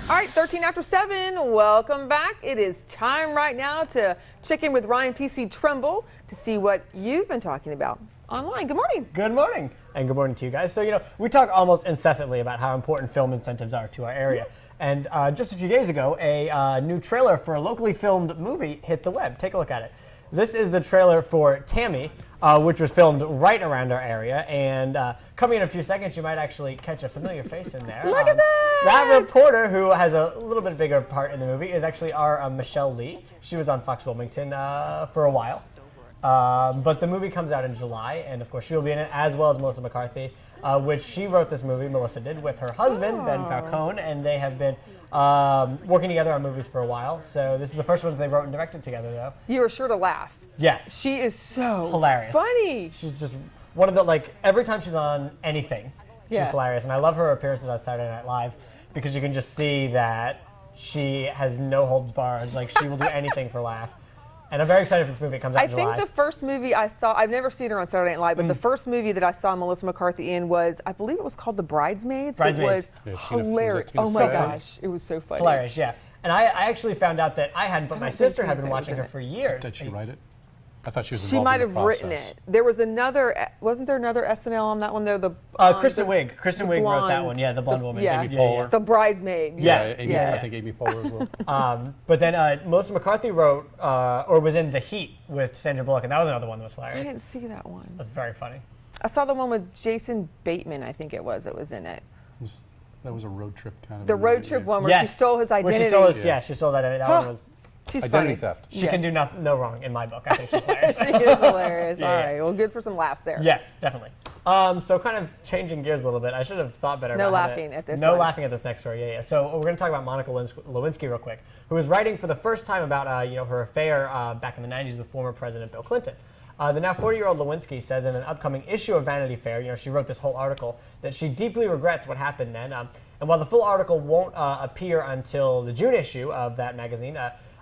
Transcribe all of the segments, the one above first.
All right, 13 after 7, welcome back. It is time right now to check in with Ryan PC Trimble to see what you've been talking about online. Good morning. Good morning, and good morning to you guys. So, we talk almost incessantly about how important film incentives are to our area. And just a few days ago, a new trailer for a locally filmed movie hit the web. Take a look at it. This is the trailer for Tammy, which was filmed right around our area. And coming in a few seconds, you might actually catch a familiar face in there. Look at that! That reporter, who has a little bit bigger part in the movie, is actually our Michelle Lee. She was on Fox Wilmington for a while. But the movie comes out in July, and of course she'll be in it, as well as Melissa McCarthy, which she wrote this movie, Melissa did, with her husband, Ben Falcone, and they have been working together on movies for a while. So this is the first one that they wrote and directed together, though. You were sure to laugh. Yes. She is so hilarious. Funny. She's just one of the, every time she's on anything, she's hilarious. And I love her appearances on Saturday Night Live because you can just see that she has no holds barred. She will do anything for a laugh. And I'm very excited for this movie. It comes out in July. I think the first movie I saw, I've never seen her on Saturday Night Live, but the first movie that I saw Melissa McCarthy in was, I believe it was called The Bridesmaids. Bridesmaids. It was hilarious. Oh my gosh, it was so funny. Hilarious, yeah. And I actually found out that I hadn't, but my sister had been watching her for years. Did she write it? I thought she was She might have written it. There was another, wasn't there another SNL on that one though? Kristen Wiig. Kristen Wiig wrote that one. Yeah, the blonde woman. Yeah, Amy Poehler. The Bridesmaid. Yeah, I think Amy Poehler as well. But then Melissa McCarthy wrote, or was in The Heat with Sandra Bullock, and that was another one that was hilarious. I didn't see that one. It was very funny. I saw the one with Jason Bateman, I think it was in it. That was a road trip kind of. The road trip one where she stole his identity. She stole that identity. That one was. She's identity funny. theft. She can do no wrong in my book. I think she's hilarious. She is hilarious. All right, well, good for some laughs there. Yes, definitely. So kind of changing gears a little bit. I should have thought better about laughing at this No one. laughing at this next story. Yeah. So we're going to talk about Monica Lewinsky real quick, who was writing for the first time about her affair back in the 90s with former President Bill Clinton. The now 40-year-old Lewinsky says in an upcoming issue of Vanity Fair, she wrote this whole article, that she deeply regrets what happened then. And while the full article won't appear until the June issue of that magazine,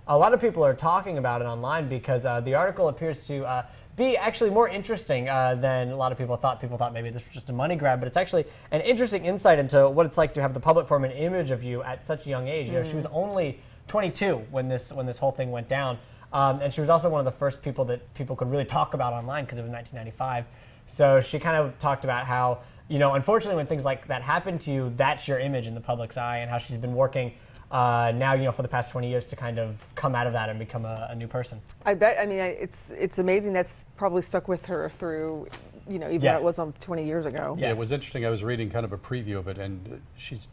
a lot of people are talking about it online because the article appears to be actually more interesting than a lot of people thought. People thought maybe this was just a money grab, but it's actually an interesting insight into what it's like to have the public form an image of you at such a young age. She was only 22 when this whole thing went down. And she was also one of the first people that people could really talk about online because it was 1995. So she kind of talked about how, unfortunately when things like that happen to you, that's your image in the public's eye, and how she's been working now, for the past 20 years to kind of come out of that and become a new person. I bet, it's amazing that's probably stuck with her through, even though it was 20 years ago. Yeah, it was interesting. I was reading kind of a preview of it, and she's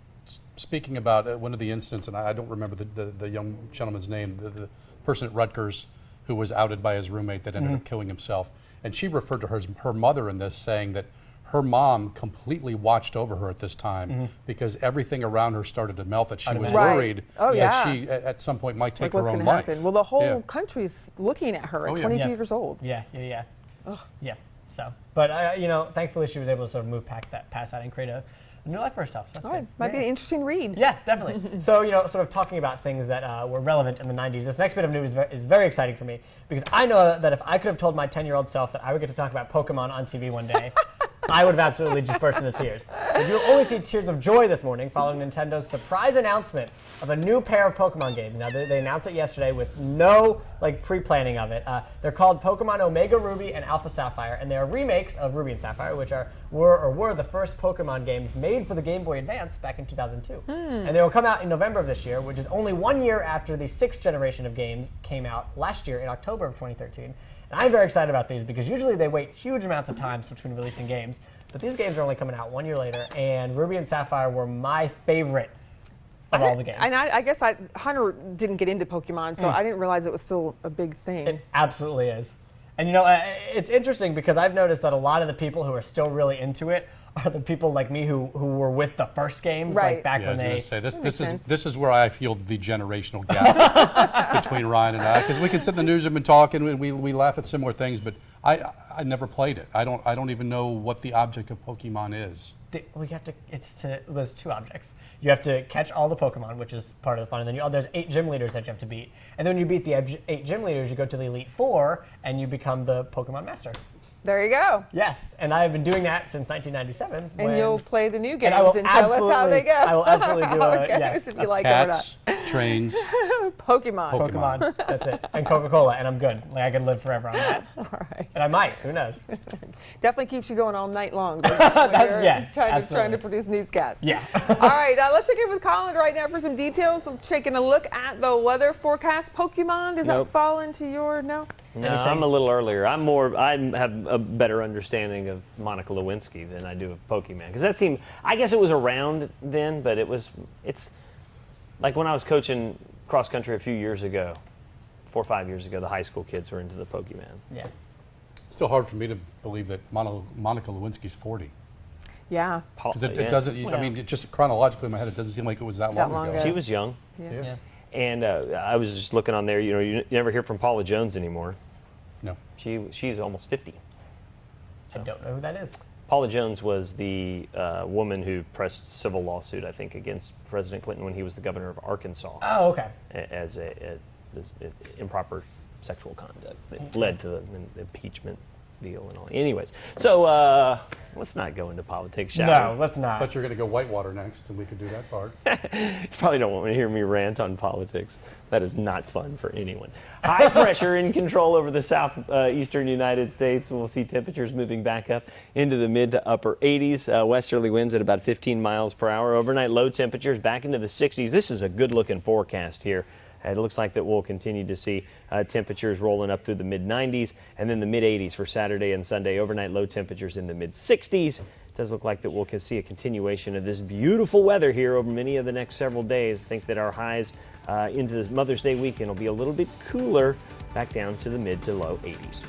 speaking about one of the incidents, and I don't remember the young gentleman's name, the person at Rutgers who was outed by his roommate that ended up killing himself. And she referred to her mother in this, saying that her mom completely watched over her at this time because everything around her started to melt, that she was worried that she at some point might take her own life. Well, the whole country's looking at her at 22 years old. Yeah. Yeah. So, but thankfully she was able to sort of move past that and create a new life for herself. So that's good. Might be an interesting read. Yeah, definitely. So, sort of talking about things that were relevant in the 90s, this next bit of news is very exciting for me because I know that if I could have told my 10-year-old self that I would get to talk about Pokemon on TV one day, I would have absolutely just burst into tears. But you'll only see tears of joy this morning following Nintendo's surprise announcement of a new pair of Pokemon games. Now, they announced it yesterday with no pre-planning of it. They're called Pokemon Omega Ruby and Alpha Sapphire, and they are remakes of Ruby and Sapphire, which were the first Pokemon games made for the Game Boy Advance back in 2002. And they will come out in November of this year, which is only 1 year after the 6th generation of games came out last year in October of 2013. And I'm very excited about these because usually they wait huge amounts of times between releasing games, but these games are only coming out 1 year later, and Ruby and Sapphire were my favorite of all the games. And I guess Hunter didn't get into Pokemon, so I didn't realize it was still a big thing. It absolutely is. And it's interesting because I've noticed that a lot of the people who are still really into it are the people like me who were with the first games, like back when they. I was going to say this is where I feel the generational gap between Ryan and I, because we can sit in the news and been talking and we laugh at similar things, but I never played it. I don't even know what the object of Pokemon is. Well, there's two objects. You have to catch all the Pokemon, which is part of the fun, and then there's 8 gym leaders that you have to beat. And then when you beat the 8 gym leaders, you go to the Elite Four, and you become the Pokemon Master. There you go. Yes, and I have been doing that since 1997. And you'll play the new games and I will and tell us how they go. I will absolutely do How a it goes, yes. if you like it or Cats, trains. not. Pokemon. Pokemon. That's it. And Coca-Cola, and I'm good. Like I could live forever on that. All right. And I might. Who knows? Definitely keeps you going all night long when you're Yeah, trying absolutely. to produce newscasts. Yeah. All right, let's check in with Colin right now for some details. I'm taking a look at the weather forecast. Pokemon, does Nope. that fall into your no? No, Anything? I'm a little earlier. I have a better understanding of Monica Lewinsky than I do of Pokemon. Because that seemed, I guess it was around then, but it's like when I was coaching cross country a few years ago, 4 or 5 years ago, the high school kids were into the Pokemon. Yeah. It's still hard for me to believe that Monica Lewinsky's 40. Yeah, Because it Yeah. doesn't, Well, I mean, it just chronologically in my head, it doesn't seem like it was that That long long ago. ago. She was young. Yeah. And I was just looking on there, you never hear from Paula Jones anymore. No. She's almost 50. I don't know who that is. Paula Jones was the woman who pressed civil lawsuit, I think, against President Clinton when he was the governor of Arkansas Oh, okay. as improper sexual conduct that led to the impeachment deal and all. Anyways, so let's not go into politics, shall No, we? let's I not. thought you were going to go Whitewater next, and we could do that part. You probably don't want to hear me rant on politics. That is not fun for anyone. High pressure in control over the southeastern United States. We'll see temperatures moving back up into the mid to upper 80s. Westerly winds at about 15 miles per hour. Overnight low temperatures back into the 60s. This is a good looking forecast here. It looks like that we'll continue to see temperatures rolling up through the mid-90s and then the mid-80s for Saturday and Sunday. Overnight low temperatures in the mid-60s. It does look like that we'll see a continuation of this beautiful weather here over many of the next several days. I think that our highs into this Mother's Day weekend will be a little bit cooler, back down to the mid to low 80s.